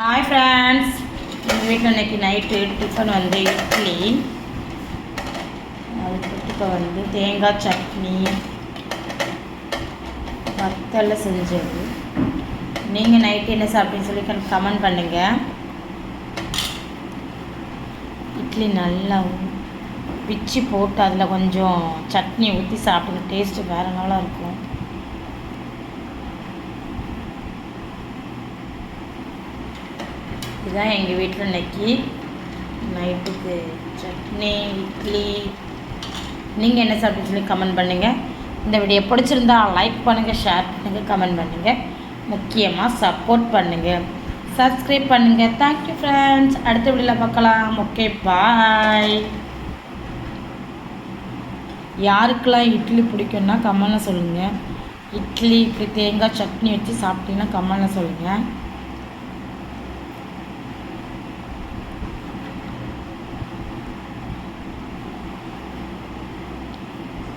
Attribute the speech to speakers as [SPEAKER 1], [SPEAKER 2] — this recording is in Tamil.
[SPEAKER 1] ஹாய் ஃப்ரெண்ட்ஸ், எங்கள் வீட்டில் இன்றைக்கி நைட்டு டிஃபன் வந்து இட்லி, அது தொட்டுக்க வந்து தேங்காய் சட்னி வத்தல் செஞ்சது. நீங்கள் நைட்டு என்ன சாப்பிட்டீங்கன்னு சொல்லி கமெண்ட் பண்ணுங்கள். இட்லி நல்லா பிச்சு போட்டு அதில் கொஞ்சம் சட்னி ஊற்றி சாப்பிடுங்க, டேஸ்ட்டு வேறு நல்லா இருக்கும். இதுதான் எங்கள் வீட்டில் இன்றைக்கி நைட்டுக்கு சட்னி இட்லி. நீங்கள் என்ன சாப்பிட்டு சொல்லி கமெண்ட் பண்ணுங்கள். இந்த வீடியோ பிடிச்சிருந்தா லைக் பண்ணுங்கள், ஷேர் பண்ணுங்கள், கமெண்ட் பண்ணுங்கள், முக்கியமாக சப்போர்ட் பண்ணுங்கள், சப்ஸ்கிரைப் பண்ணுங்கள். Thank you friends. அடுத்த வீடியோவில் பார்க்கலாம். ஓகே, பாய். யாருக்கெல்லாம் இட்லி பிடிக்கும்னா கமெண்ட்டில் சொல்லுங்கள். இட்லி இப்படி தேங்காய் சட்னி வச்சு சாப்பிட்டீங்கன்னா கமெண்ட்டில் சொல்லுங்கள்.